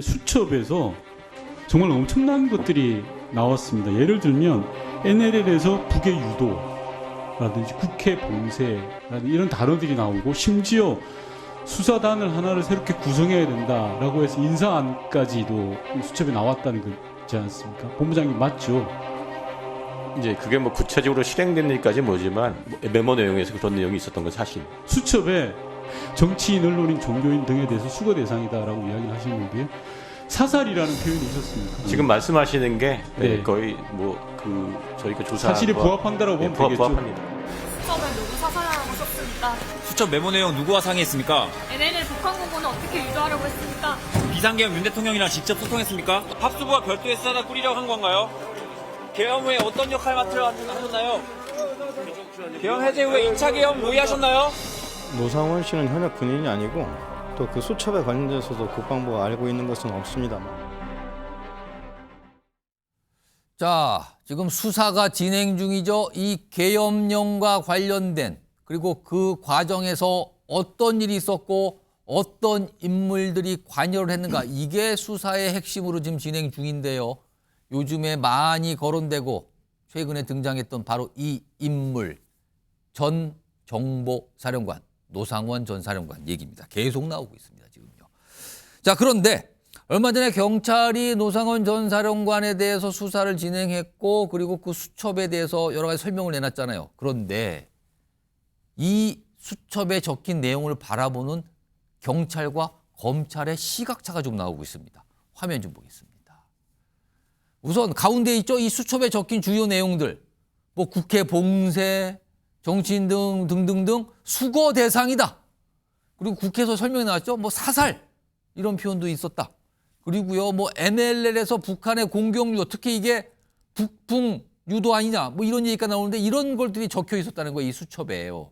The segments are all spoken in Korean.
수첩에서 정말 엄청난 것들이 나왔습니다. 예를 들면 NLL에서 북의 유도라든지 국회 봉쇄라든지 이런 단어들이 나오고, 심지어 수사단을 하나를 새롭게 구성해야 된다라고 해서 인사안까지도 수첩에 나왔다는 거지 않습니까? 본부장님 맞죠? 이제 그게 뭐 구체적으로 실행된 일까지 뭐지만 메모 내용에서 그런 내용이 있었던 건 사실. 수첩에 정치인, 언론인, 종교인 등에 대해서 수거 대상이다라고 이야기를 하시는데요. 사살이라는 표현이 있었습니까? 지금 말씀하시는 게 네. 거의 뭐 그 저희가 조사 사실이 부합한다라고 보면 되겠죠. 부합합니다. 수첩을 누구 사살하라고 썼습니까? 수첩 메모 내용 누구와 상의했습니까? NLL 북한 공고는 어떻게 유도하려고 했습니까? 비상계엄 윤 대통령이랑 직접 소통했습니까? 합수부가 별도의 수사단 꾸리려고 한 건가요? 계엄 후에 어떤 역할 맡으려 하셨나요? 계엄 해제 후에 2차 계엄 모의하셨나요? 노상원 씨는 현역 군인이 아니고 또 그 수첩에 관련돼서도 국방부가 알고 있는 것은 없습니다만. 자, 지금 수사가 진행 중이죠. 이 계엄령과 관련된, 그리고 그 과정에서 어떤 일이 있었고 어떤 인물들이 관여를 했는가, 이게 수사의 핵심으로 지금 진행 중인데요. 요즘에 많이 거론되고 최근에 등장했던 바로 이 인물, 전 정보사령관 노상원 전 사령관 얘기입니다. 계속 나오고 있습니다, 지금요. 자, 그런데 얼마 전에 경찰이 노상원 전 사령관에 대해서 수사를 진행했고, 그리고 그 수첩에 대해서 여러 가지 설명을 내놨잖아요. 그런데 이 수첩에 적힌 내용을 바라보는 경찰과 검찰의 시각차가 좀 나오고 있습니다. 화면 좀 보겠습니다. 우선 가운데 있죠. 이 수첩에 적힌 주요 내용들, 뭐 국회 봉쇄, 정치인 등등등 수거 대상이다. 그리고 국회에서 설명이 나왔죠. 뭐 사살 이런 표현도 있었다. 그리고요, 뭐 NLL에서 북한의 공격 유도, 특히 이게 북풍 유도 아니냐, 뭐 이런 얘기가 나오는데 이런 것들이 적혀 있었다는 거예요. 이 수첩에요.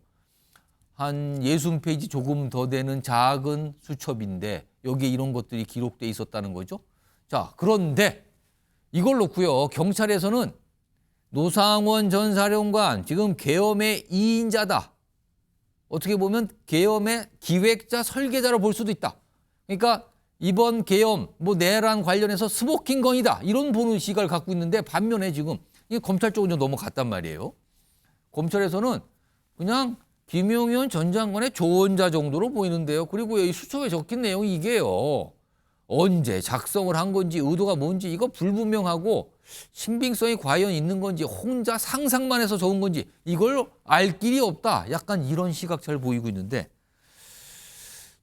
한 60페이지 조금 더 되는 작은 수첩인데 여기에 이런 것들이 기록돼 있었다는 거죠. 자, 그런데 이걸 놓고요, 경찰에서는 노상원 전 사령관 지금 계엄의 2인자다. 어떻게 보면 계엄의 기획자, 설계자로 볼 수도 있다. 그러니까 이번 계엄, 뭐 내란 관련해서 스모킹건이다. 이런 보는 시각을 갖고 있는데, 반면에 지금 이게 검찰 쪽은 좀 넘어갔단 말이에요. 검찰에서는 그냥 김용현 전 장관의 조언자 정도로 보이는데요. 그리고 이 수첩에 적힌 내용이 이게요, 언제 작성을 한 건지 의도가 뭔지 이거 불분명하고 신빙성이 과연 있는 건지 혼자 상상만 해서 적은 건지 이걸 알 길이 없다. 약간 이런 시각차를 보이고 있는데,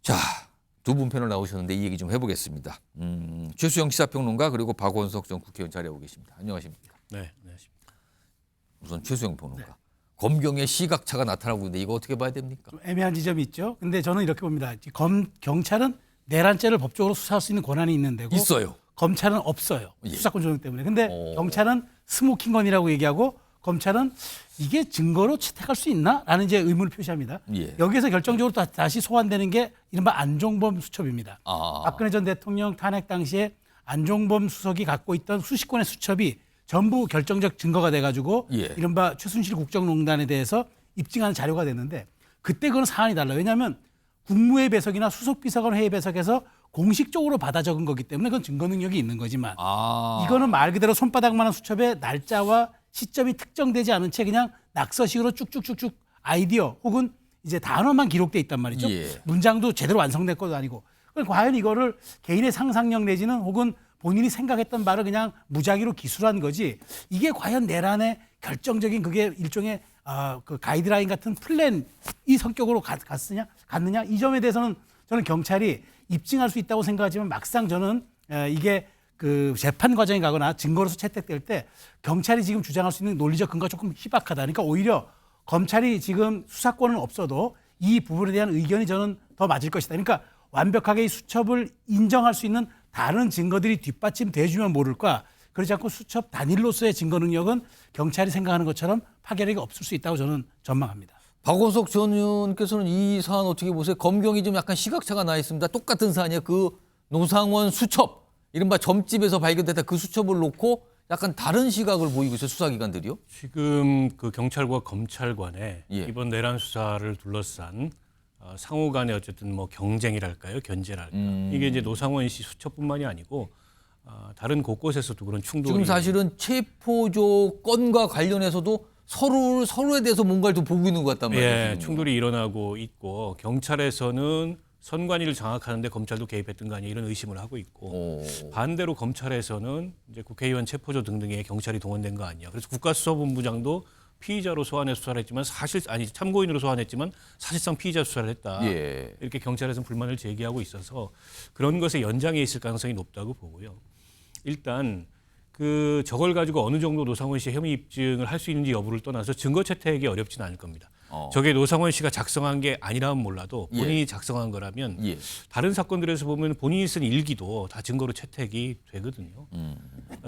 자, 두 분 패널 나오셨는데 이 얘기 좀 해보겠습니다. 최수영 시사평론가, 그리고 박원석 전 국회의원 자리하고 계십니다. 안녕하십니까? 네, 안녕하십니까. 우선 최수영 평론가. 검경의 시각차가 나타나고 있는데 이거 어떻게 봐야 됩니까? 좀 애매한 지점이 있죠. 근데 저는 이렇게 봅니다. 경찰은 내란죄를 법적으로 수사할 수 있는 권한이 있는 데고 있어요. 검찰은 없어요. 예. 수사권 조정 때문에. 근데 경찰은 스모킹건이라고 얘기하고 검찰은 이게 증거로 채택할 수 있나? 라는 이제 의문을 표시합니다. 예. 여기에서 결정적으로 다시 소환되는 게 이른바 안종범 수첩입니다. 아. 박근혜 전 대통령 탄핵 당시에 안종범 수석이 갖고 있던 수십 건의 수첩이 전부 결정적 증거가 돼가지고 예. 이른바 최순실 국정농단에 대해서 입증하는 자료가 됐는데, 그때 그건 사안이 달라요. 왜냐하면 국무회의 배석이나 수석비서관 회의 배석에서 공식적으로 받아 적은 거기 때문에 그건 증거 능력이 있는 거지만, 이거는 말 그대로 손바닥만한 수첩에 날짜와 시점이 특정되지 않은 채 그냥 낙서식으로 쭉쭉쭉쭉 아이디어 혹은 이제 단어만 기록돼 있단 말이죠. 예. 문장도 제대로 완성된 것도 아니고. 그럼 과연 이거를 개인의 상상력 내지는 혹은 본인이 생각했던 바를 그냥 무작위로 기술한 거지, 이게 과연 내란의 결정적인 그게 일종의 그 가이드라인 같은 플랜 이 성격으로 갔느냐, 이 점에 대해서는 저는 경찰이 입증할 수 있다고 생각하지만, 막상 저는 이게 그 재판 과정에 가거나 증거로서 채택될 때 경찰이 지금 주장할 수 있는 논리적 근거가 조금 희박하다. 그러니까 오히려 검찰이 지금 수사권은 없어도 이 부분에 대한 의견이 저는 더 맞을 것이다. 그러니까 완벽하게 이 수첩을 인정할 수 있는 다른 증거들이 뒷받침돼주면 모를까, 그렇지 않고 수첩 단일로서의 증거 능력은 경찰이 생각하는 것처럼 파괴력이 없을 수 있다고 저는 전망합니다. 박원석 전 의원께서는 이 사안 어떻게 보세요? 검경이 좀 약간 시각차가 나 있습니다. 똑같은 사안이에요. 그 노상원 수첩, 이른바 점집에서 발견됐다 그 수첩을 놓고 약간 다른 시각을 보이고 있어요, 수사기관들이요. 지금 그 경찰과 검찰 간에 예. 이번 내란 수사를 둘러싼 상호 간의 어쨌든 뭐 경쟁이랄까요, 견제랄까. 이게 이제 노상원 씨 수첩뿐만이 아니고 다른 곳곳에서도 그런 충돌이. 지금 사실은 체포조 건과 관련해서도 서로에 대해서 뭔가를 좀 보고 있는 것 같단 말이에요. 예, 지금. 충돌이 일어나고 있고 경찰에서는 선관위를 장악하는데 검찰도 개입했던 거 아니냐 이런 의심을 하고 있고 반대로 검찰에서는 이제 국회의원 체포조 등등에 경찰이 동원된 거 아니냐. 그래서 국가수사본부장도 피의자로 소환해 수사를 했지만 참고인으로 소환했지만 사실상 피의자 수사를 했다. 예. 이렇게 경찰에서는 불만을 제기하고 있어서 그런 것의 연장에 있을 가능성이 높다고 보고요. 일단 저걸 가지고 어느 정도 노상원 씨의 혐의 입증을 할 수 있는지 여부를 떠나서 증거 채택이 어렵지는 않을 겁니다. 저게 노상원 씨가 작성한 게 아니라면 몰라도 본인이 작성한 거라면 다른 사건들에서 보면 본인이 쓴 일기도 다 증거로 채택이 되거든요.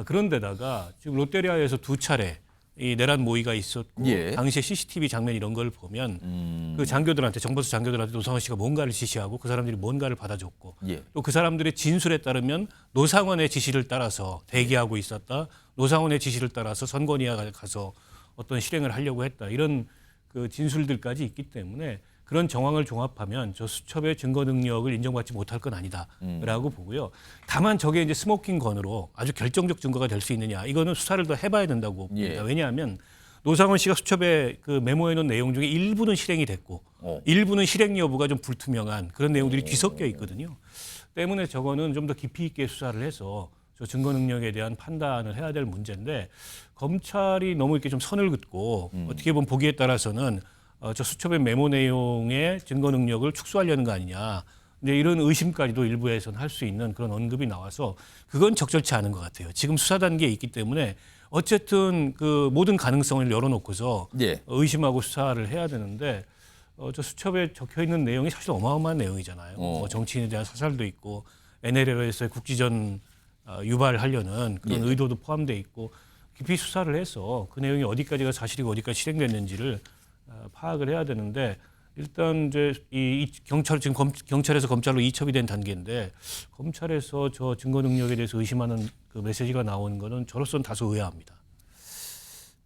그런데다가 지금 롯데리아에서 2차례 이 내란 모의가 있었고 당시에 CCTV 장면 이런 걸 보면 그 장교들한테 정보수 장교들한테 노상원 씨가 뭔가를 지시하고 그 사람들이 뭔가를 받아줬고 또 그 사람들의 진술에 따르면 노상원의 지시를 따라서 대기하고 있었다. 노상원의 지시를 따라서 선관위에 가서 어떤 실행을 하려고 했다. 이런 그 진술들까지 있기 때문에 그런 정황을 종합하면 저 수첩의 증거 능력을 인정받지 못할 건 아니다라고 보고요. 다만 저게 이제 스모킹 건으로 아주 결정적 증거가 될 수 있느냐 이거는 수사를 더 해봐야 된다고 봅니다. 왜냐하면 노상원 씨가 수첩에 그 메모해 놓은 내용 중에 일부는 실행이 됐고 일부는 실행 여부가 좀 불투명한 그런 내용들이 뒤섞여 있거든요. 때문에 저거는 좀 더 깊이 있게 수사를 해서 저 증거 능력에 대한 판단을 해야 될 문제인데 검찰이 너무 이렇게 좀 선을 긋고 어떻게 보면 보기에 따라서는 저 수첩의 메모 내용의 증거 능력을 축소하려는 거 아니냐. 이제 이런 의심까지도 일부에서는 할 수 있는 그런 언급이 나와서 그건 적절치 않은 것 같아요. 지금 수사 단계에 있기 때문에 어쨌든 그 모든 가능성을 열어놓고서 의심하고 수사를 해야 되는데 저 수첩에 적혀 있는 내용이 사실 어마어마한 내용이잖아요. 뭐 정치인에 대한 사살도 있고 NLL에서의 국지전 유발하려는 그런 의도도 포함되어 있고 깊이 수사를 해서 그 내용이 어디까지가 사실이고 어디까지 실행됐는지를 파악을 해야 되는데 일단 이제 지금 경찰에서 검찰로 이첩이 된 단계인데 검찰에서 저 증거 능력에 대해서 의심하는 그 메시지가 나오는 거는 저로서는 다소 의아합니다.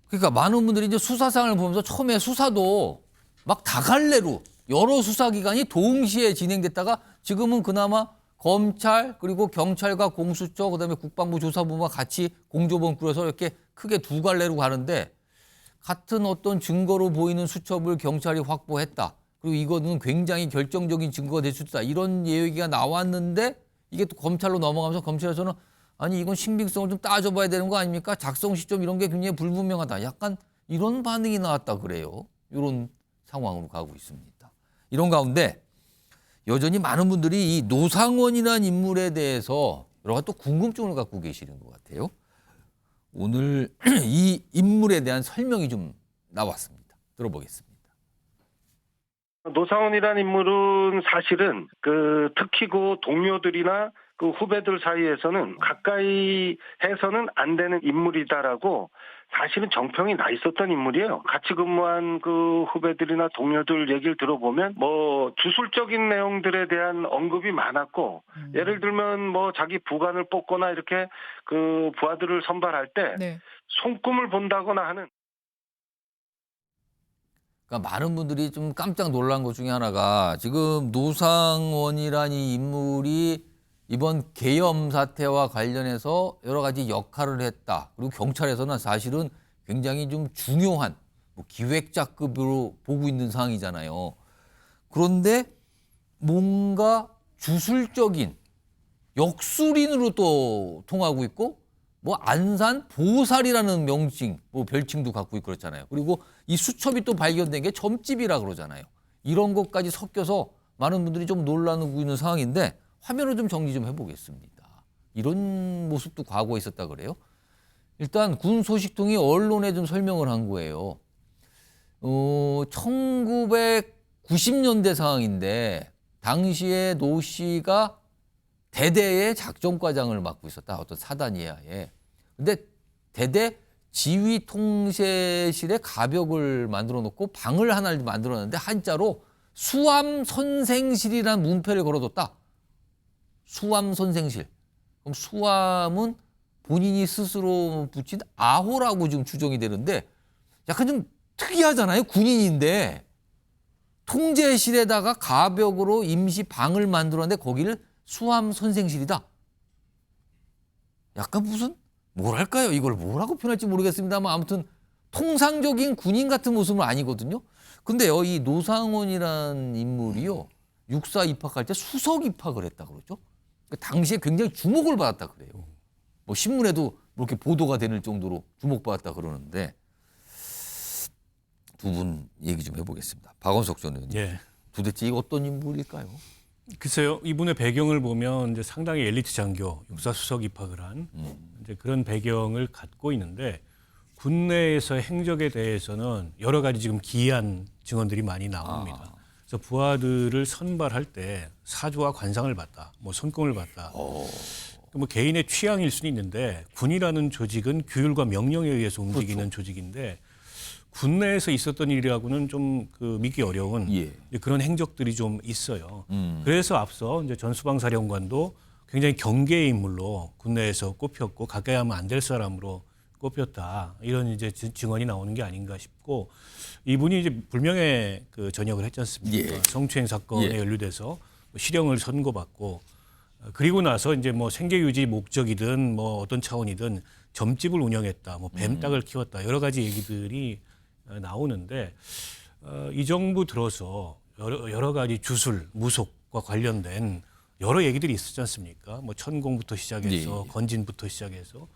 그러니까 많은 분들이 이제 수사상을 보면서 처음에 수사도 막 다갈래로 여러 수사기관이 동시에 진행됐다가 지금은 그나마 검찰 그리고 경찰과 공수처 그다음에 국방부 조사부가 같이 공조본 꾸려서 이렇게 크게 두 갈래로 가는데 같은 어떤 증거로 보이는 수첩을 경찰이 확보했다. 그리고 이거는 굉장히 결정적인 증거가 될 수 있다. 이런 얘기가 나왔는데 이게 또 검찰로 넘어가면서 검찰에서는 아니 이건 신빙성을 좀 따져봐야 되는 거 아닙니까? 작성 시점 이런 게 굉장히 불분명하다. 약간 이런 반응이 나왔다 그래요. 이런 상황으로 가고 있습니다. 이런 가운데 여전히 많은 분들이 이 노상원이라는 인물에 대해서 여러 가지 또 궁금증을 갖고 계시는 것 같아요. 오늘 이 인물에 대한 설명이 좀 나왔습니다. 들어보겠습니다. 노상원이라는 인물은 사실은 특히 그 동료들이나 그 후배들 사이에서는 가까이 해서는 안 되는 인물이다라고 사실은 정평이 나 있었던 인물이에요. 같이 근무한 그 후배들이나 동료들 얘기를 들어보면 뭐 주술적인 내용들에 대한 언급이 많았고 예를 들면 뭐 자기 부관을 뽑거나 이렇게 그 부하들을 선발할 때 손금을 본다거나 하는. 그러니까 많은 분들이 좀 깜짝 놀란 것 중에 하나가 지금 노상원이라는 이 인물이 이번 계엄 사태와 관련해서 여러 가지 역할을 했다. 그리고 경찰에서는 사실은 굉장히 좀 중요한 뭐 기획자급으로 보고 있는 상황이잖아요. 그런데 뭔가 주술적인 역술인으로 또 통하고 있고 뭐 안산 보살이라는 명칭, 뭐 별칭도 갖고 있고 그렇잖아요. 그리고 이 수첩이 또 발견된 게 점집이라 그러잖아요. 이런 것까지 섞여서 많은 분들이 좀 놀라고 있는 상황인데 화면을 좀 정리 좀 해보겠습니다. 이런 모습도 과거에 있었다 그래요. 일단 군 소식통이 언론에 좀 설명을 한 거예요. 1990년대 상황인데 당시에 노 씨가 대대의 작전과장을 맡고 있었다. 어떤 사단 이하에. 근데 대대 지휘통제실에 가벽을 만들어 놓고 방을 하나를 만들었는데 한자로 수암선생실이라는 문패를 걸어뒀다. 수암선생실. 그럼 수암은 본인이 스스로 붙인 아호라고 지금 추정이 되는데 약간 좀 특이하잖아요. 군인인데. 통제실에다가 가벽으로 임시 방을 만들었는데 거기를 수함 선생실이다. 약간 무슨 뭐랄까요? 이걸 뭐라고 표현할지 모르겠습니다만 아무튼 통상적인 군인 같은 모습은 아니거든요. 근데요, 이 노상원이라는 인물이요, 육사 입학할 때 수석 입학을 했다 그러죠. 그러니까 당시에 굉장히 주목을 받았다 그래요. 뭐 신문에도 이렇게 보도가 되는 정도로 주목받았다 그러는데 두 분 얘기 좀 해보겠습니다. 박원석 전 의원님. 예. 도대체 이거 어떤 인물일까요? 글쎄요, 이분의 배경을 보면 이제 상당히 엘리트 장교, 육사수석 입학을 한 이제 그런 배경을 갖고 있는데 군내에서 행적에 대해서는 여러 가지 지금 기이한 증언들이 많이 나옵니다. 그래서 부하들을 선발할 때 사주와 관상을 봤다, 뭐 손금을 봤다. 뭐 개인의 취향일 수는 있는데 군이라는 조직은 규율과 명령에 의해서 움직이는 조직인데 군내에서 있었던 일이라고는 좀 그 믿기 어려운 그런 행적들이 좀 있어요. 그래서 앞서 이제 전수방사령관도 굉장히 경계의 인물로 군내에서 꼽혔고 가까이 하면 안 될 사람으로 꼽혔다. 이런 이제 증언이 나오는 게 아닌가 싶고 이분이 이제 불명예 그 전역을 했지 않습니까? 성추행 사건에 연루돼서 실형을 선고받고 그리고 나서 이제 뭐 생계 유지 목적이든 뭐 어떤 차원이든 점집을 운영했다, 뭐 뱀닭을 키웠다 여러 가지 얘기들이 나오는데 이 정부 들어서 여러 가지 주술, 무속과 관련된 여러 얘기들이 있었지 않습니까? 뭐 천공부터 시작해서 건진부터 시작해서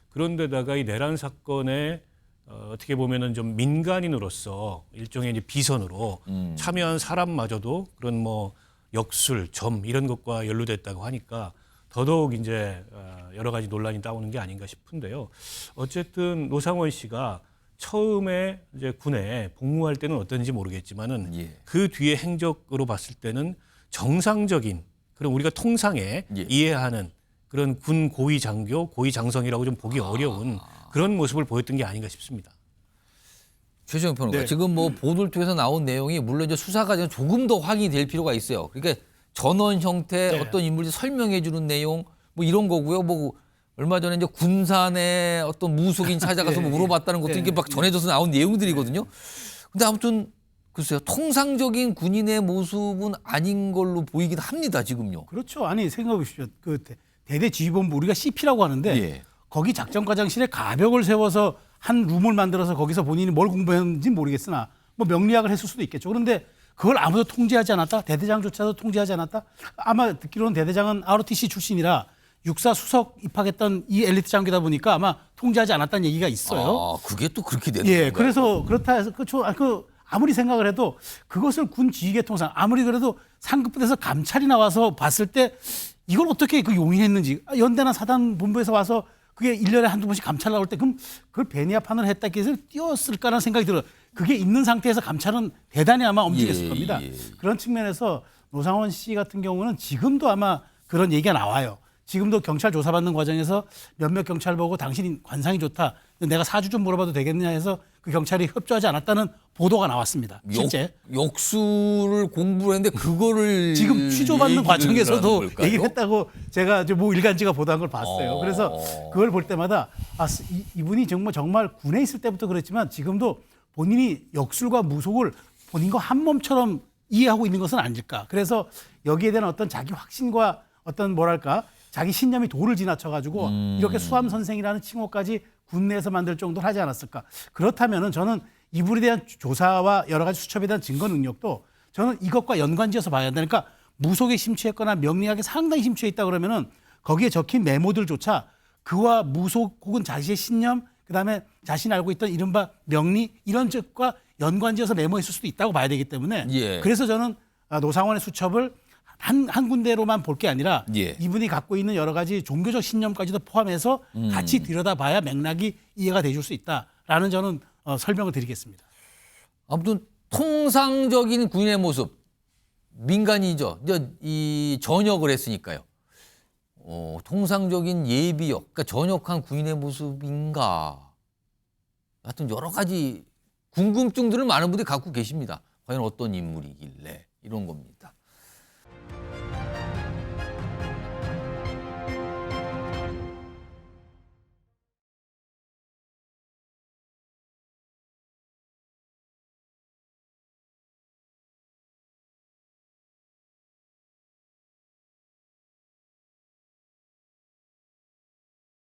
그런데다가 이 내란 사건에 어떻게 보면은 좀 민간인으로서 일종의 이제 비선으로 참여한 사람마저도 그런 뭐 역술, 점 이런 것과 연루됐다고 하니까 더더욱 이제 여러 가지 논란이 나오는 게 아닌가 싶은데요. 어쨌든 노상원 씨가 처음에 이제 군에 복무할 때는 어떤지 모르겠지만은 그 뒤에 행적으로 봤을 때는 정상적인 그런 우리가 통상에 이해하는 그런 군 고위 장교, 고위 장성이라고 좀 보기 어려운 그런 모습을 보였던 게 아닌가 싶습니다. 최재형 평론가, 지금 뭐 보도를 통해서 나온 내용이 물론 이제 수사 과정 조금 더 확인이 될 필요가 있어요. 그러니까 전원 형태 어떤 인물이 설명해 주는 내용 뭐 이런 거고요. 뭐 얼마 전에 이제 군산에 어떤 무속인 찾아가서 뭐 물어봤다는 것도 이게 막 전해져서 나온 내용들이거든요. 근데 아무튼 글쎄요, 통상적인 군인의 모습은 아닌 걸로 보이긴 합니다, 지금요. 그렇죠. 아니 생각해 보십시오. 그 대대 지휘본부 우리가 CP라고 하는데 거기 작전과장실에 가벽을 세워서 한 룸을 만들어서 거기서 본인이 뭘 공부했는지 모르겠으나 뭐 명리학을 했을 수도 있겠죠. 그런데 그걸 아무도 통제하지 않았다? 대대장조차도 통제하지 않았다? 아마 듣기로는 대대장은 ROTC 출신이라 육사 수석 입학했던 이 엘리트 장교다 보니까 아마 통제하지 않았다는 얘기가 있어요. 아, 그게 또 그렇게 되는 예, 건가요? 그래서 그렇다 해서 아무리 생각을 해도 그것을 군 지휘계통상 아무리 그래도 상급부대에서 감찰이 나와서 봤을 때 이걸 어떻게 그 용인했는지 연대나 사단 본부에서 와서 그게 1년에 한두 번씩 감찰 나올 때 그럼 그걸 배니아판을 했다 해서 띄웠을까라는 생각이 들어요. 그게 있는 상태에서 감찰은 대단히 아마 엄중했을 겁니다. 그런 측면에서 노상원 씨 같은 경우는 지금도 아마 그런 얘기가 나와요. 지금도 경찰 조사받는 과정에서 몇몇 경찰 보고 당신이 관상이 좋다. 내가 사주 좀 물어봐도 되겠느냐 해서 그 경찰이 협조하지 않았다는 보도가 나왔습니다. 실제. 역수를 공부를 했는데 그거를 지금 취조받는 과정에서도 걸까요? 얘기를 했다고 제가 뭐 일간지가 보도한 걸 봤어요. 그래서 그걸 볼 때마다 이분이 정말 군에 있을 때부터 그랬지만 지금도 본인이 역술과 무속을 본인과 한 몸처럼 이해하고 있는 것은 아닐까. 그래서 여기에 대한 어떤 자기 확신과 어떤 뭐랄까 자기 신념이 도를 지나쳐가지고 이렇게 수함 선생이라는 칭호까지 군내에서 만들 정도로 하지 않았을까. 그렇다면은 저는 이분에 대한 조사와 여러 가지 수첩에 대한 증거 능력도 저는 이것과 연관지어서 봐야 한다. 그러니까 무속에 심취했거나 명리학에 상당히 심취해 있다 그러면은 거기에 적힌 메모들조차 그와 무속 혹은 자신의 신념 그다음에 자신이 알고 있던 이른바 명리 이런 쪽과 연관지어서 메모했을 수도 있다고 봐야 되기 때문에 그래서 저는 노상원의 수첩을 한 군데로만 볼 게 아니라 이분이 갖고 있는 여러 가지 종교적 신념까지도 포함해서 같이 들여다봐야 맥락이 이해가 되줄 수 있다라는 저는 설명을 드리겠습니다. 아무튼 통상적인 군인의 모습, 민간이죠. 이 전역을 했으니까요. 통상적인 예비역, 그러니까 전역한 군인의 모습인가. 하여튼 여러 가지 궁금증들을 많은 분들이 갖고 계십니다. 과연 어떤 인물이길래 이런 겁니다.